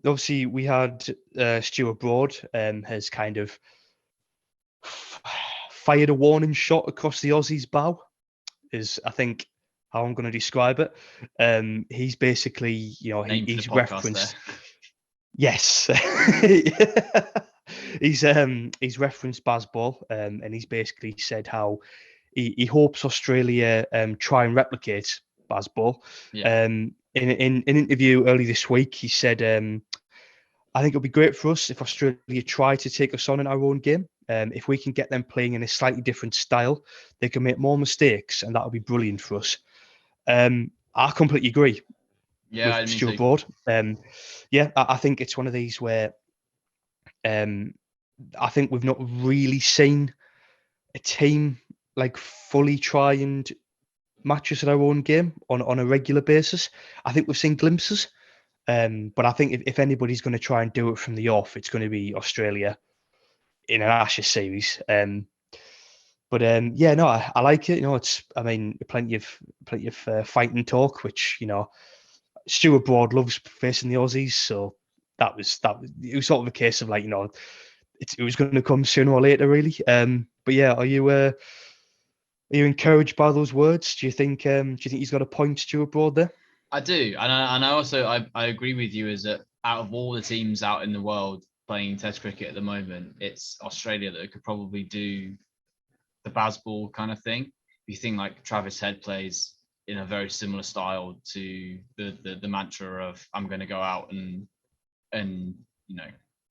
obviously we had Stuart Broad has kind of fired a warning shot across the Aussies' bow, is I think how I'm going to describe it. He's basically, Name for the he's podcast there. referenced. Yes, he's referenced Bazball, and he's basically said how he hopes Australia try and replicate Bazball. Yeah. In an interview early this week, he said, "I think it'll be great for us if Australia try to take us on in our own game. If we can get them playing in a slightly different style, they can make more mistakes, and that'll be brilliant for us." I completely agree Yeah, with I mean Stuart too. Broad. I think it's one of these where I think we've not really seen a team like fully try and match us at our own game on a regular basis. I think we've seen glimpses, but I think if anybody's going to try and do it from the off, it's going to be Australia in an Ashes series. Yeah, no, I like it. I mean, plenty of fighting talk, which Stuart Broad loves facing the Aussies, so it was sort of a case of like it was going to come sooner or later, really. But yeah, are you encouraged by those words? Do you think he's got a point, Stuart Broad there? I do, and I also I agree with you. Is that out of all the teams out in the world playing Test cricket at the moment, it's Australia that could probably do the Bazball kind of thing. If you think like Travis Head plays in a very similar style to the mantra of I'm going to go out and I'm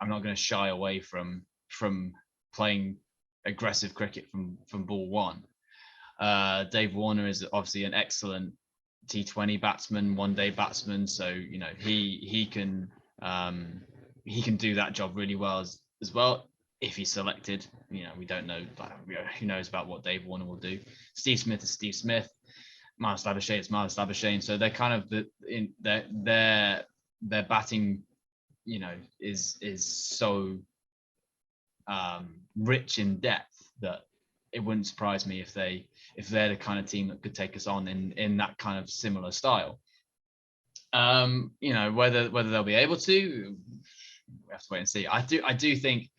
not going to shy away from playing aggressive cricket from ball one. Dave Warner is obviously an excellent T20 batsman, one-day batsman, so he can do that job really well as well if he's selected. We don't know, who knows about what Dave Warner will do. Steve Smith is Steve Smith. Miles Labuschagne is Miles Labuschagne. So they're kind of their batting, is so rich in depth that it wouldn't surprise me if they're the kind of team that could take us on in that kind of similar style. Whether they'll be able to, we have to wait and see. I do think,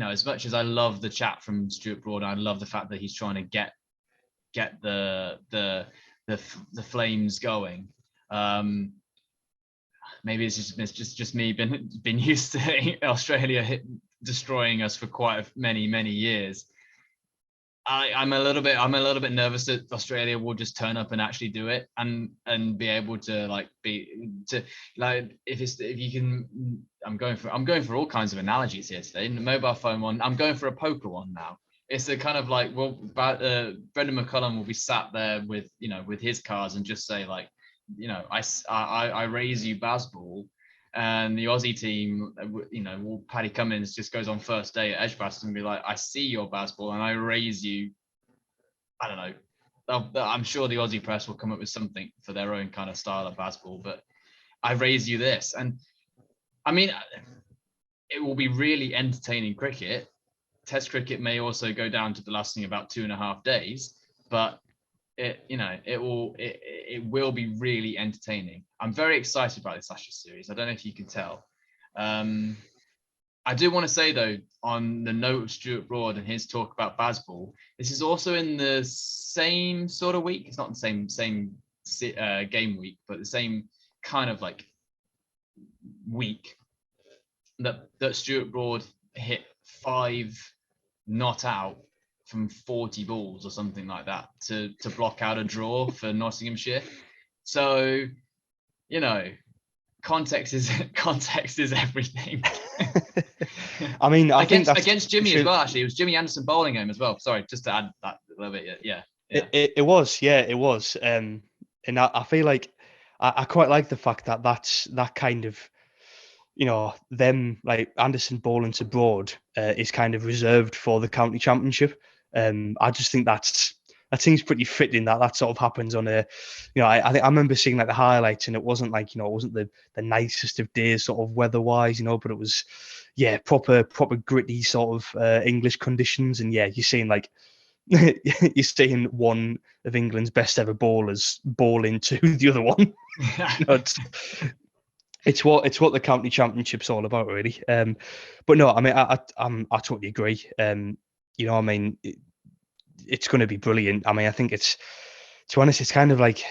as much as I love the chat from Stuart Broad, I love the fact that he's trying to get the flames going. Maybe it's just me been used to Australia destroying us for quite many years. I'm a little bit nervous that Australia will just turn up and actually do it and be able to if you can. I'm going for all kinds of analogies here today. The mobile phone one. I'm going for a poker one now. It's a kind of like, Brendan McCullum will be sat there with his cards and just say like, I raise you Bazball. And the Aussie team, Paddy Cummins just goes on first day at Edgbaston and be like, I see your Bazball and I raise you. I don't know. I'm sure the Aussie press will come up with something for their own kind of style of Bazball, but I raise you this. And I mean, it will be really entertaining cricket. Test cricket may also go down to the lasting about 2.5 days, but it will be really entertaining. I'm very excited about this Ashes series. I don't know if you can tell. I do want to say though, on the note of Stuart Broad and his talk about Bazball, this is also in the same sort of week. It's not the same game week, but the same kind of like week that Stuart Broad hit 5 not out from 40 balls or something like that to block out a draw for Nottinghamshire. So, context is everything. I mean, I think against Jimmy as well. Actually, it was Jimmy Anderson bowling home as well. Sorry, just to add that a little bit. Yeah. It was. And I feel like I quite like the fact that that's that kind of, them like Anderson bowling to Broad is kind of reserved for the county championship. I just think that seems pretty fitting that sort of happens on a, I think I remember seeing like the highlights and it wasn't like, it wasn't the nicest of days sort of weather-wise, but it was, proper gritty sort of English conditions. And you're seeing like, you're seeing one of England's best ever bowlers ball into the other one. It's what the county championship's all about, really. But no, I mean, I totally agree. You know, I mean, it's going to be brilliant. I mean, I think it's, to be honest, it's kind of like,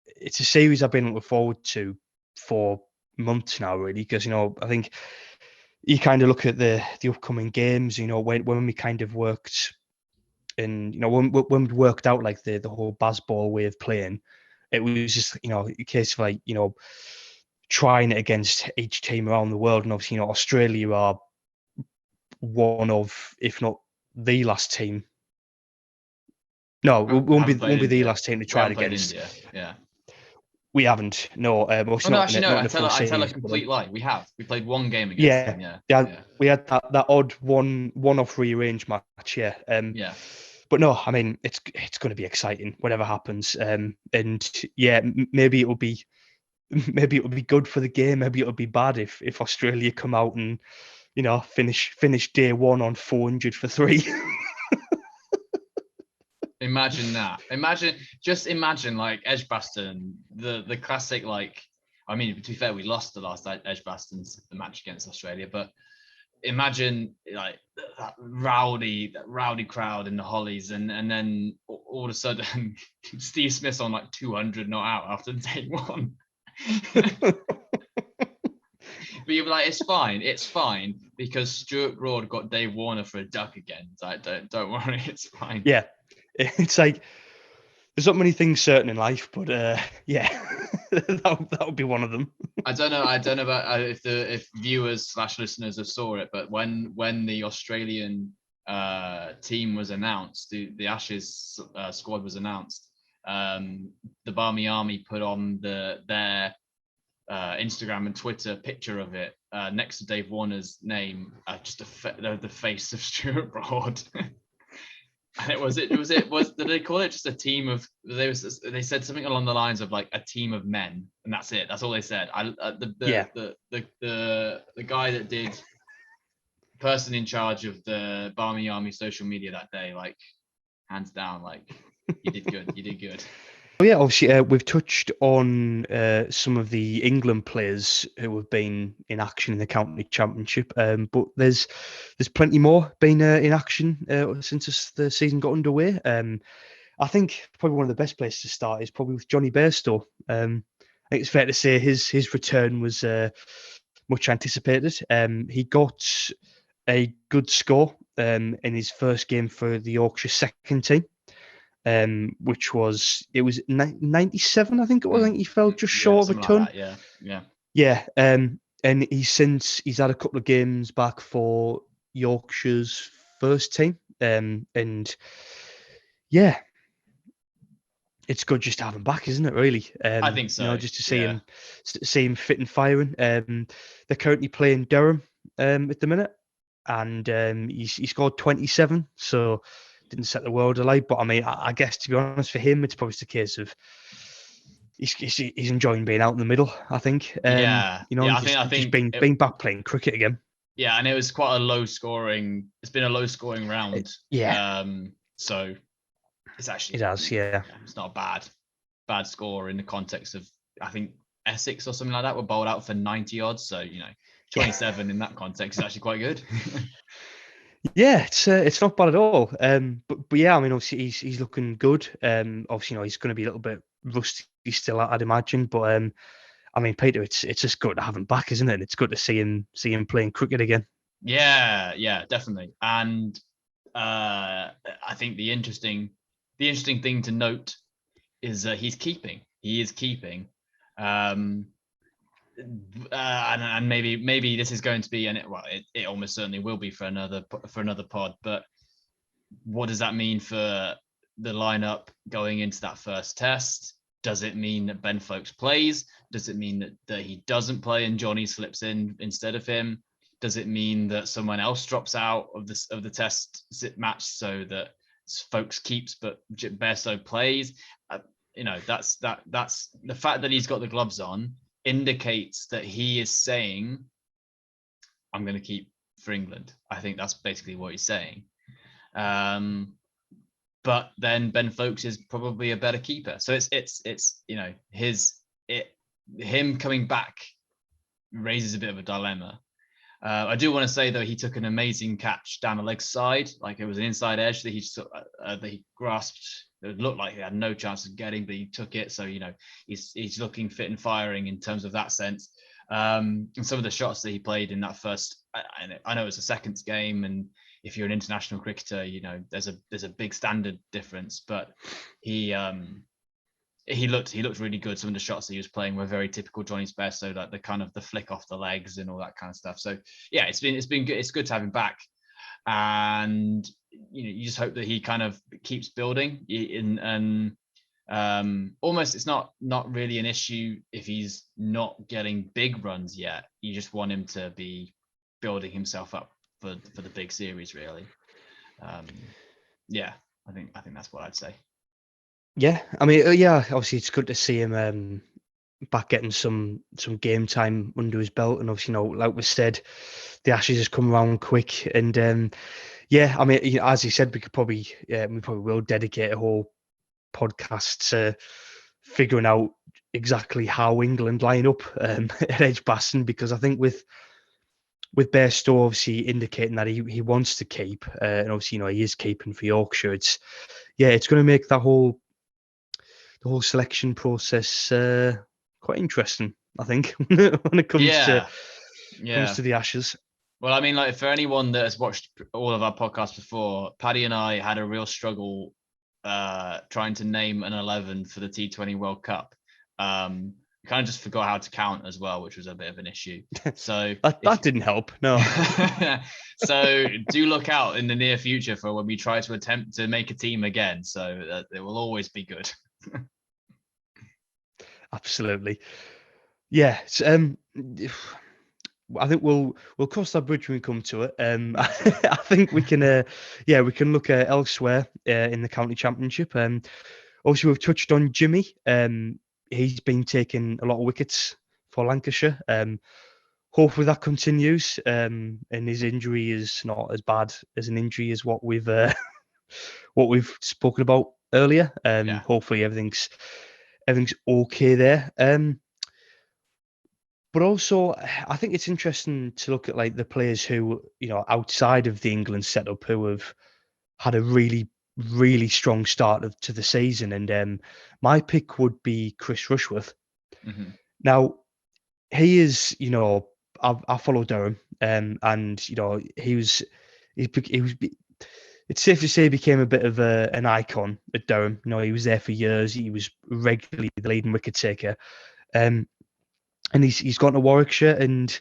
it's a series I've been looking forward to for months now, really, because I think you kind of look at the upcoming games. When we kind of worked, and when we worked out like the whole Bazball way of playing, it was just a case of like trying it against each team around the world, and obviously Australia are one of, if not the last team. No, we won't be the last team to We try it haven't played against. India. Yeah. We haven't. No, Oh obviously no, not actually no. in I the tell full I tell a series. But complete lie. We have. We played one game against yeah, them. Yeah. yeah, Yeah. we had that odd one-off rearrange match. Yeah. Yeah. But no, I mean it's going to be exciting whatever happens. And yeah, maybe it'll be maybe it'll be good for the game. Maybe it'll be bad if Australia come out and finish day one on 400 for 3. Imagine that. Imagine like Edgbaston, the classic like. I mean, to be fair, we lost the last Edgbaston's the match against Australia, but imagine like that rowdy crowd in the Hollies, and then all of a sudden Steve Smith's on like 200 not out after day one. But you're like, it's fine because Stuart Broad got Dave Warner for a duck again. It's like, don't worry, it's fine. Yeah, it's like there's not many things certain in life, but yeah, that would be one of them. I don't know about if viewers / listeners have saw it, but when the Australian team was announced, the Ashes squad was announced, the Barmy Army put on their Instagram and Twitter picture of it next to Dave Warner's name, just the face of Stuart Broad. And did they call it just a team of, they said something along the lines of like a team of men, and that's it, that's all they said. Yeah. The guy that did, person in charge of the Barmy Army social media that day, like hands down, like you did good. Oh yeah, obviously we've touched on some of the England players who have been in action in the county championship, but there's plenty more been in action since the season got underway. I think probably one of the best places to start is probably with Jonny Bairstow. I think it's fair to say his return was much anticipated. He got a good score in his first game for the Yorkshire second team. Which was, it was 97, I think it was. I think he fell just short of a ton. Like that, yeah. Yeah. And he's had a couple of games back for Yorkshire's first team. And yeah, it's good just to have him back, isn't it? Really. I think so. Just to see him fit and firing. They're currently playing Durham at the minute, and he scored 27. So didn't set the world alight. But I mean, I guess to be honest, for him, it's probably just a case of he's enjoying being out in the middle. I think. I think being back playing cricket again. Yeah, and it was quite a low scoring. It's been a low scoring round. So it's actually, it has. Yeah. It's not a bad score in the context of, I think Essex or something like that were bowled out for 90 odds. So 27 in that context is actually quite good. Yeah, it's not bad at all. But yeah, I mean, obviously he's looking good. Obviously, he's going to be a little bit rusty still, I'd imagine. But I mean, Peter, it's just good to have him back, isn't it? It's good to see him playing cricket again. Yeah, definitely. And I think the interesting thing to note is that he is keeping. And maybe this is going to be, and it almost certainly will be for another pod. But what does that mean for the lineup going into that first test? Does it mean that Ben Folkes plays? Does it mean that he doesn't play and Jonny slips in instead of him? Does it mean that someone else drops out of the test match so that Folkes keeps but Bairstow plays? That's the fact that he's got the gloves on indicates that he is saying, I'm going to keep for England. I think that's basically what he's saying. But then Ben Folkes is probably a better keeper. So it's him coming back raises a bit of a dilemma. I do want to say though, he took an amazing catch down the leg side, like it was an inside edge that he grasped. It looked like he had no chance of getting, but he took it. So he's looking fit and firing in terms of that sense. And some of the shots that he played in that first, I know it's a seconds game, and if you're an international cricketer, there's a big standard difference, but he looked really good. Some of the shots that he was playing were very typical Jonny Bairstow, like the kind of the flick off the legs and all that kind of stuff. So yeah, it's been good. It's good to have him back, and you just hope that he kind of keeps building. And almost it's not really an issue if he's not getting big runs yet. You just want him to be building himself up for the big series, really. Yeah, I think that's what I'd say. Yeah, I mean, obviously it's good to see him back getting some game time under his belt, and obviously, like we said, the Ashes has come around quick, and yeah, I mean, as he said, we probably will dedicate a whole podcast to figuring out exactly how England line up at Edgbaston, because I think with Bairstow obviously indicating that he wants to keep, and obviously he is keeping for Yorkshire. It's going to make the whole selection process quite interesting, I think, when it comes to the Ashes. Well, I mean, like for anyone that has watched all of our podcasts before, Paddy and I had a real struggle trying to name an 11 for the T20 World Cup. Kind of just forgot how to count as well, which was a bit of an issue. So that didn't help. No. So do look out in the near future for when we try to attempt to make a team again. So it will always be good. Absolutely. Yeah. I think we'll cross that bridge when we come to it. I think we can look elsewhere in the county championship. Also, we've touched on Jimmy. He's been taking a lot of wickets for Lancashire. Hopefully that continues, and his injury is not as bad as an injury as what we've spoken about earlier. Hopefully everything's okay there. But also, I think it's interesting to look at like the players who, outside of the England setup, who have had a really, really strong start to the season. And my pick would be Chris Rushworth. Mm-hmm. Now, he is, I follow Durham, and he was. It's safe to say he became a bit of an icon at Durham. He was there for years. He was regularly the leading wicket taker. And he's gone to Warwickshire, and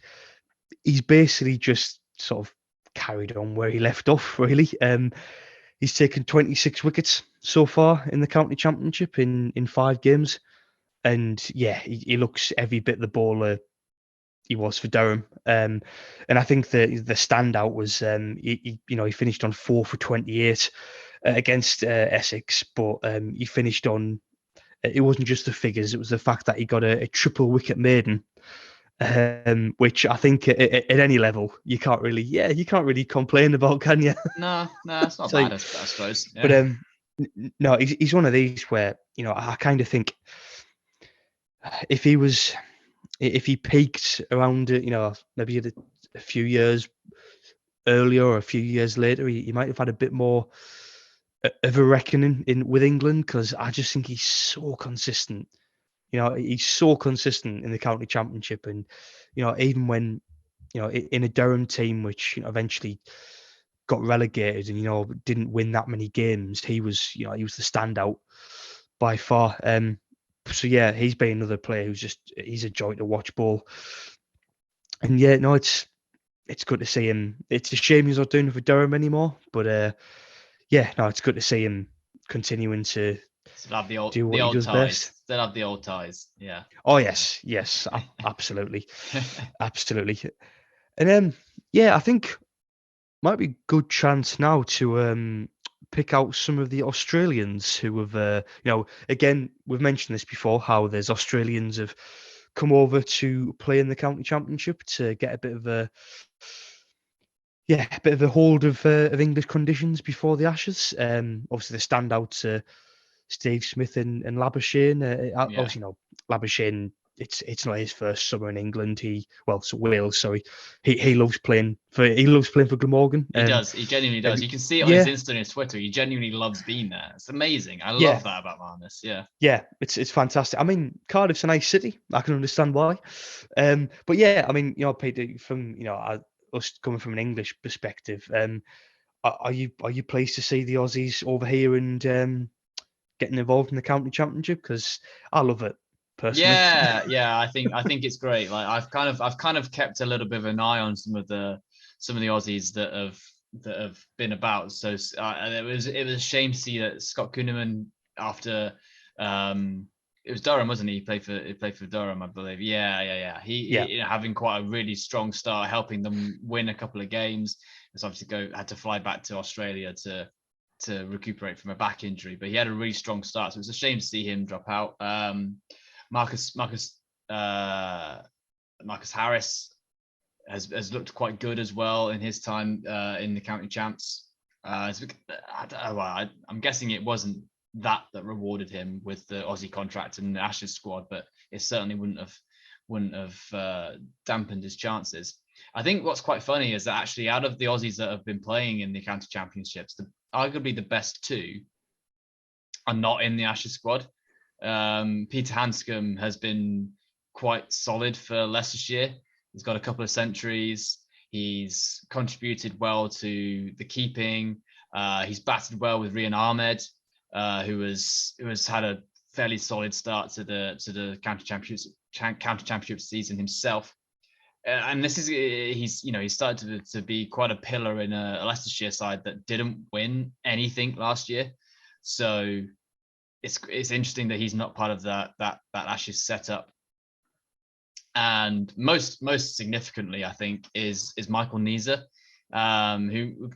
he's basically just sort of carried on where he left off, really. He's taken 26 wickets so far in the county championship in 5 games. And yeah, he looks every bit the bowler he was for Durham. And I think the standout was he finished on 4 for 28 against Essex, but he finished on. It wasn't just the figures; it was the fact that he got a triple wicket maiden, which I think at any level you can't really complain about, can you? No, it's not bad, I suppose. Yeah. But no, he's one of these where I kind of think if he peaked around maybe a few years earlier or a few years later, he might have had a bit more of a reckoning with England, because I just think he's so consistent. He's so consistent in the county championship, and even when in a Durham team which eventually got relegated and didn't win that many games, he was the standout by far. So yeah, he's been another player he's a joy to watch ball. And yeah, no, it's good to see him. It's a shame he's not doing it for Durham anymore, but yeah, no, it's good to see him continuing to still have the old do what he does ties. best. Still have the old ties. Yeah. Oh yes, absolutely, absolutely. And then yeah, I think might be a good chance now to pick out some of the Australians who have again, we've mentioned this before, how there's Australians have come over to play in the county championship to get a bit of a hold of English conditions before the Ashes. Obviously the standouts Steve Smith and Labuschagne. Obviously, Labuschagne it's not his first summer in England. Wales, sorry. He loves playing for Glamorgan. He does. He genuinely does. You can see it on his Insta and his Twitter. He genuinely loves being there. It's amazing. I love that about Marnus. Yeah. Yeah, it's fantastic. I mean, Cardiff's a nice city. I can understand why. But yeah, I mean, Peter, from us coming from an English perspective, are you pleased to see the Aussies over here and getting involved in the county championship? Because I love it personally. Yeah. I think it's great. Like I've kind of kept a little bit of an eye on some of the Aussies that have been about. So it was a shame to see that Scott Kuhneman, after it was Durham, wasn't he? He played for Durham, I believe. Yeah. He having quite a really strong start, helping them win a couple of games. He's obviously had to fly back to Australia to recuperate from a back injury, but he had a really strong start. So it's a shame to see him drop out. Marcus Harris has looked quite good as well in his time in the county champs. I'm guessing it wasn't that rewarded him with the Aussie contract and the Ashes squad, but it certainly wouldn't have dampened his chances. I think what's quite funny is that actually out of the Aussies that have been playing in the county championships, arguably the best two are not in the Ashes squad. Peter Hanscom has been quite solid for Leicestershire. He's got a couple of centuries. He's contributed well to the keeping. He's batted well with Rian Ahmed, who has had a fairly solid start to the county championship season himself. And this is he's started to be quite a pillar in a Leicestershire side that didn't win anything last year. So it's interesting that he's not part of that Ashes setup. And most significantly, I think, is Michael Neser, who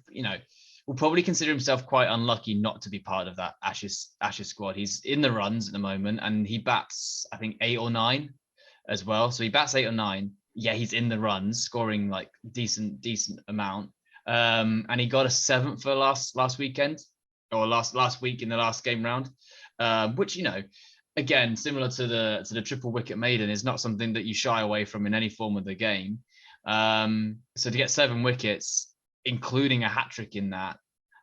will probably consider himself quite unlucky not to be part of that Ashes squad. He's in the runs at the moment, and he bats, I think, 8 or 9 as well. So he bats 8 or 9. Yeah, he's in the runs, scoring like decent amount. And he got a 7th for last weekend, or last week in the last game round, which again, similar to the triple wicket maiden, is not something that you shy away from in any form of the game. So to get 7 wickets, including a hat trick in that,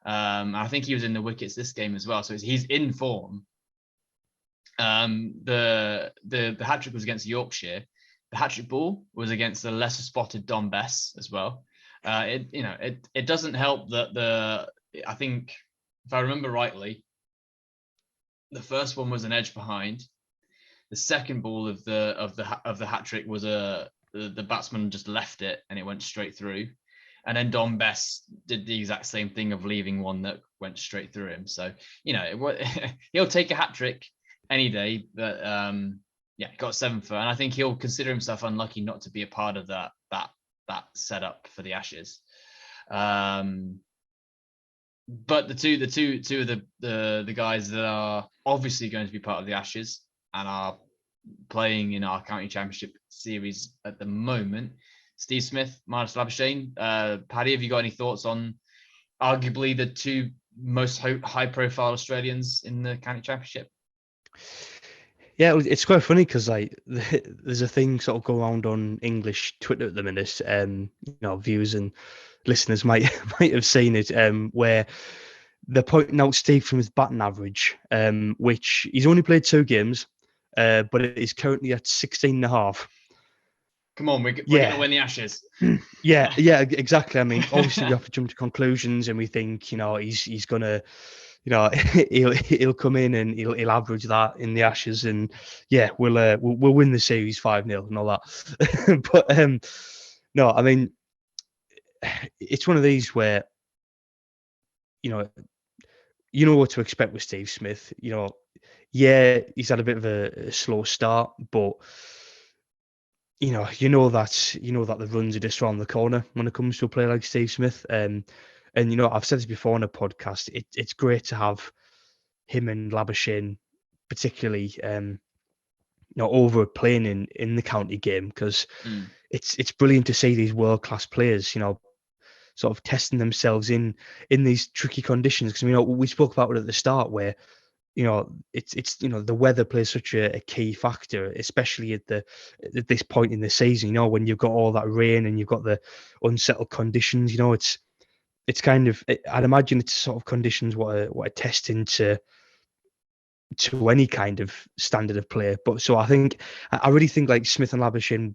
I think he was in the wickets this game as well. So he's in form. The hat trick was against Yorkshire. The hat trick ball was against the lesser spotted Dom Bess as well. It doesn't help that I think, if I remember rightly, the first one was an edge behind. The second ball of the hat trick was the batsman just left it and it went straight through. And then Dom Bess did the exact same thing of leaving one that went straight through him. So he'll take a hat trick any day, but got 7 for, and I think he'll consider himself unlucky not to be a part of that setup for the Ashes. But the two of the guys that are obviously going to be part of the Ashes and are playing in our county championship series at the moment, Steve Smith, Marnus Labuschagne. Paddy, have you got any thoughts on arguably the two most high-profile Australians in the county championship? Yeah, it's quite funny because there's a thing sort of go around on English Twitter at the minute. Viewers and listeners might have seen it, where they're pointing out Steve from his batting average, which he's only played 2 games, but it is currently at 16.5. Come on, we're going to win the Ashes. Yeah, exactly. I mean, obviously we have to jump to conclusions, and we think he's gonna. He'll come in and he'll average that in the Ashes, and we'll win the series 5-0 and all that. But no, I mean, it's one of these where you know what to expect with Steve Smith. He's had a bit of a slow start, but you know that the runs are just around the corner when it comes to a player like Steve Smith. And I've said this before on a podcast. It's great to have him and Labuschagne, particularly, over playing in the county game, because it's brilliant to see these world class players, sort of testing themselves in these tricky conditions. Because we spoke about it at the start, where it's the weather plays such a key factor, especially at this point in the season. When you've got all that rain and you've got the unsettled conditions. It's kind of, I'd imagine it's sort of conditions what are testing to any kind of standard of play. But so I really think like Smith and Labuschagne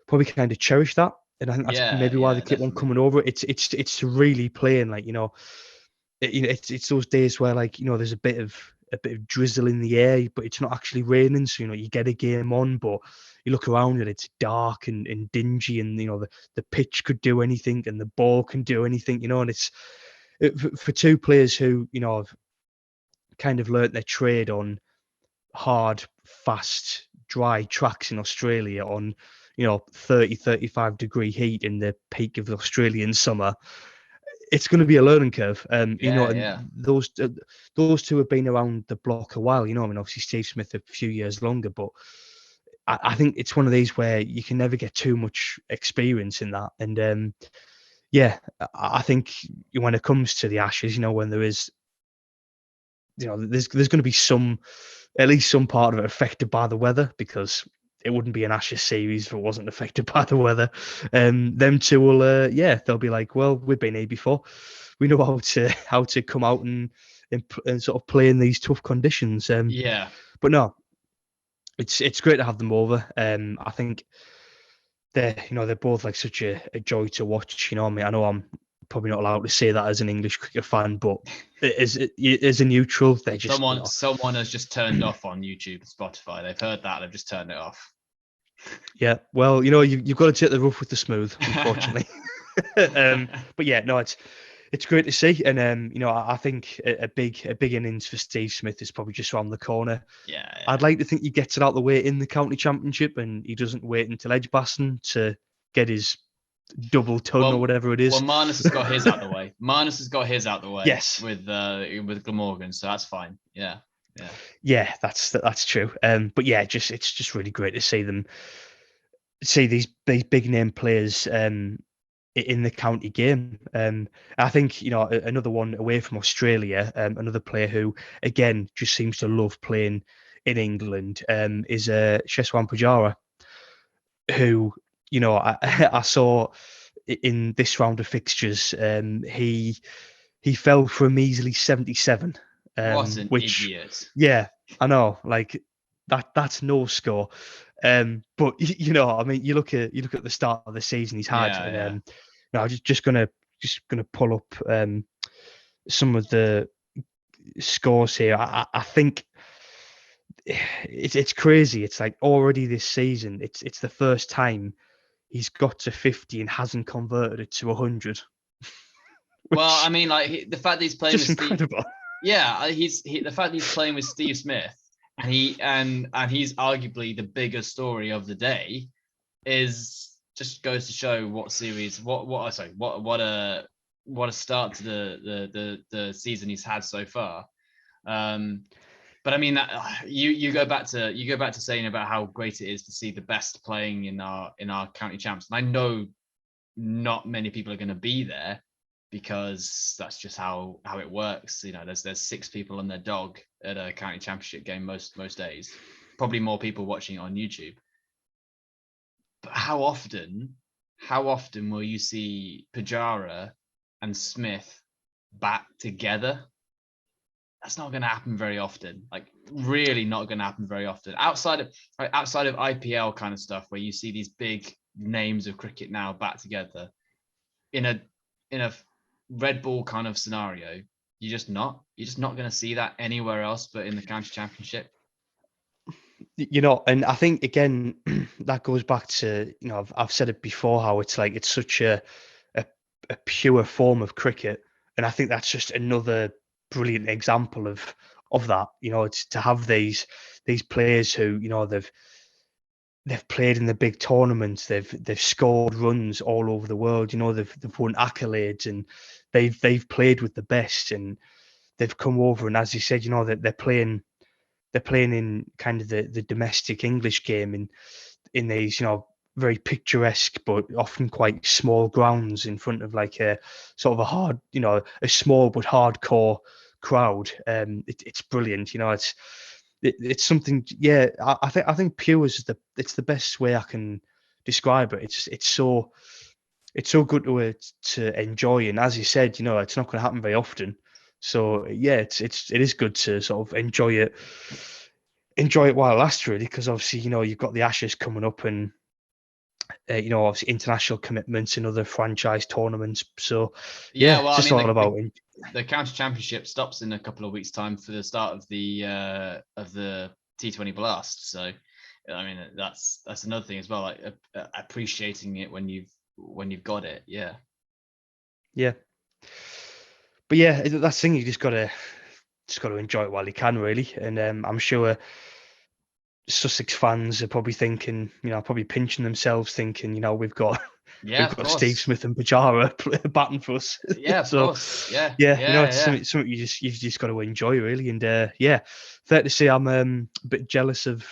probably kind of cherish that, and I think that's Yeah, maybe why they yeah, keep on definitely. coming over. It's really playing like it's those days where like there's a bit of drizzle in the air, but it's not actually raining. So you get a game on, but you look around and it's dark and dingy, and the pitch could do anything and the ball can do anything. And for two players who have kind of learnt their trade on hard, fast, dry tracks in Australia on 30-35 degree heat in the peak of the Australian summer. It's going to be a learning curve. Yeah, And yeah. those two have been around the block a while. I mean, obviously Steve Smith a few years longer, but I think it's one of these where you can never get too much experience in that. And yeah, I think when it comes to the Ashes, when there is, there's going to be at least some part of it affected by the weather, because it wouldn't be an Ashes series if it wasn't affected by the weather. Them two will, they'll be like, well, we've been here before. We know how to come out and sort of play in these tough conditions. Yeah. But no, it's great to have them over. I think they're both like such a joy to watch. I mean, I know I'm probably not allowed to say that as an English cricket fan, but as a neutral, they're just Someone has just turned off on YouTube and Spotify. They've heard that, they've just turned it off. yeah. Well, you've got to take the rough with the smooth, unfortunately. But yeah, no, it's great to see, and I think a big innings for Steve Smith is probably just around the corner. Yeah, I'd like to think he gets it out the way in the county championship, and he doesn't wait until Edgbaston to get his double ton or Well, whatever it well, is. Marnus has got his out the way. Marnus has got his out the way Yes, with Glamorgan, so that's fine. Yeah, yeah, yeah, that's true. But yeah, it's just really great to see these big name players in the county game. I think another one away from Australia, another player who again just seems to love playing in England, is Sheswan Pujara, who I saw in this round of fixtures. He fell for a measly 77, what an which, idiot. yeah, I know, like that's no score. But I mean, you look at the start of the season he's had, Yeah, and yeah. no, I'm just gonna pull up some of the scores here. I think it's crazy. It's like already this season, it's the first time he's got to 50 and hasn't converted it to 100, Well, I which mean, like the fact that he's playing with just Steve. incredible. Yeah, the fact that he's playing with Steve Smith, and he's arguably the bigger story of the day, is just goes to show what series, what a start to the season he's had so far. But I mean that you go back to saying about how great it is to see the best playing in our county champs. And I know not many people are going to be there, because that's just how it works. There's 6 people and their dog at a county championship game most days. Probably more people watching it on YouTube. But how often will you see Pujara and Smith back together? That's not going to happen very often. Like, really not going to happen very often. Outside of IPL kind of stuff, where you see these big names of cricket now back together in a red ball kind of scenario, you're just not going to see that anywhere else but in the county championship. And I think again that goes back to I've said it before, how it's like it's such a, a pure form of cricket, and I think that's just another brilliant example of that. It's to have these players who they've played in the big tournaments, they've scored runs all over the world. They've won accolades, and they've played with the best, and they've come over, and as you said, that they're playing in kind of the domestic English game in these, very picturesque but often quite small grounds in front of like a sort of a hard, a small but hardcore crowd. It's brilliant. It's something. Yeah, I think pure is the best way I can describe it. It's so good to enjoy, and as you said, it's not going to happen very often. So yeah, it is good to sort of enjoy it while it lasts, really, because obviously you've got the Ashes coming up, and obviously international commitments and other franchise tournaments. So Yeah, yeah, well, it's I just mean, all about the county championship stops in a couple of weeks' time for the start of the T20 Blast. So, I mean, that's another thing as well, like appreciating it when you've got it. Yeah. yeah. But yeah, that's the thing. You just gotta enjoy it while you can, really. And I'm sure Sussex fans are probably thinking, probably pinching themselves, thinking, we've got Yeah, of Steve course. Smith and Pajara batting for us. Yeah, of So course. Yeah, yeah, yeah, it's yeah. something you just got to enjoy, really. And yeah, fair to say, I'm a bit jealous of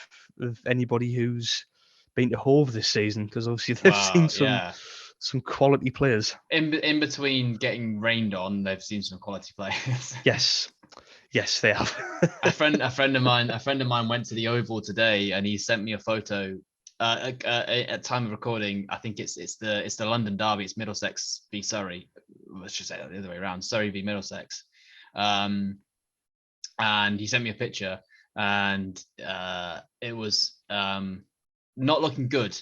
anybody who's been to Hove this season, because obviously they've seen Wow, yeah. some quality players. In between getting rained on, they've seen some quality players. Yes, they have. A friend of mine went to the Oval today, and he sent me a photo. At time of recording, I think it's the London Derby. It's Middlesex v Surrey. Let's just say that the other way around. Surrey v Middlesex. And he sent me a picture, and it was not looking good.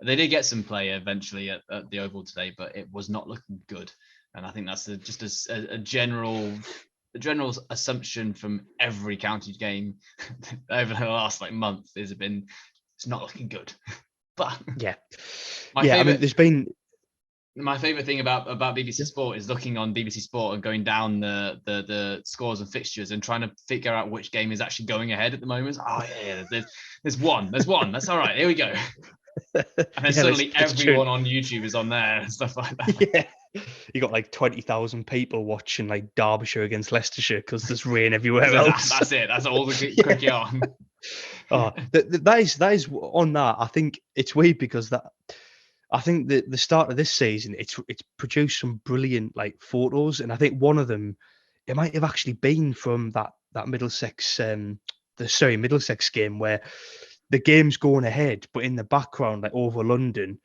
They did get some play eventually at the Oval today, but it was not looking good. And I think that's just a general assumption from every county game over the last month is it's not looking good. But Yeah, my I mean, favorite there's been my favorite thing about BBC yeah, Sport is looking on BBC Sport and going down the scores and fixtures and trying to figure out which game is actually going ahead at the moment. Oh yeah, there's one. That's all right. Here we go. And then suddenly let's turn. everyone on YouTube is on there and stuff like that. Yeah, you got 20,000 people watching Derbyshire against Leicestershire because there's rain everywhere else. That's it. That's all the Yeah. cricket on. Oh, that is on that. I think it's weird because I think the start of this season it's produced some brilliant photos, and I think one of them it might have actually been from that Middlesex Middlesex game where the game's going ahead, but in the background over London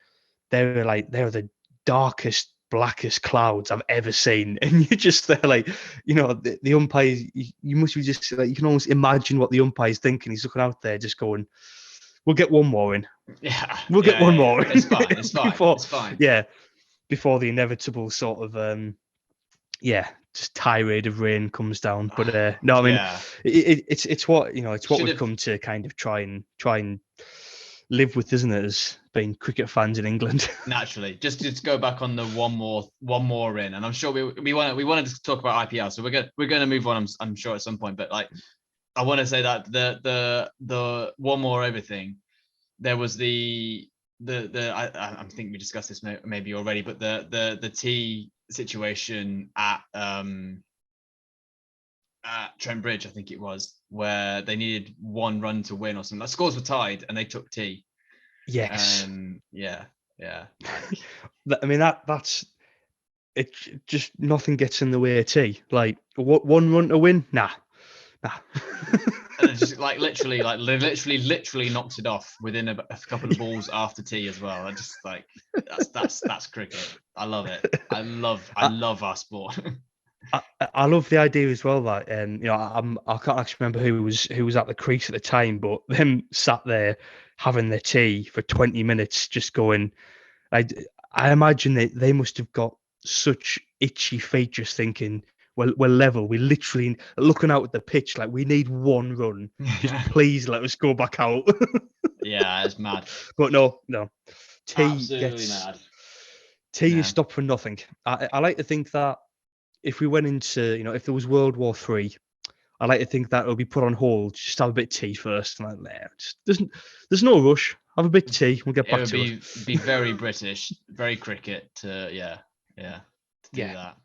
they're the darkest, blackest clouds I've ever seen, and you're just there the umpires. You must be just you can almost imagine what the umpire's thinking. He's looking out there, just going, "We'll get one more in. Yeah, We'll get one more in." It's fine. It's fine. before, It's fine. yeah, before the inevitable sort of just tirade of rain comes down. But no, I mean, Yeah. it's what it's what Should we've have. come to kind of try and live with, isn't it? As being cricket fans in England. Naturally, just to go back on the one more in, and I'm sure we wanted to talk about IPL, so we're gonna move on. I'm sure at some point, but I want to say that the one more over thing, there was I think we discussed this maybe already, but the tea situation at Trent Bridge, I think it was, where they needed one run to win or something. The scores were tied and they took tea. Yes. Yeah. I mean that's it. Just nothing gets in the way of tea. What one run to win? Nah. And then just literally knocked it off within a couple of balls after tea as well. I just that's cricket. I love it. I love our sport. I love the idea as well that I can't actually remember who was at the crease at the time, but them sat there having their tea for 20 minutes, just going. I imagine they must have got such itchy feet, just thinking, well, we're level. We literally looking out at the pitch like we need one run. Just please let us go back out. Yeah, it's mad. But no, Absolutely mad. tea is Yeah. stopped for nothing. I like to think that if we went into if there was World War III, I like to think that it'll be put on hold. Just have a bit of tea first. And there's no rush. Have a bit of tea. We'll get It back would to it. be very British, very cricket to to do Yeah. that.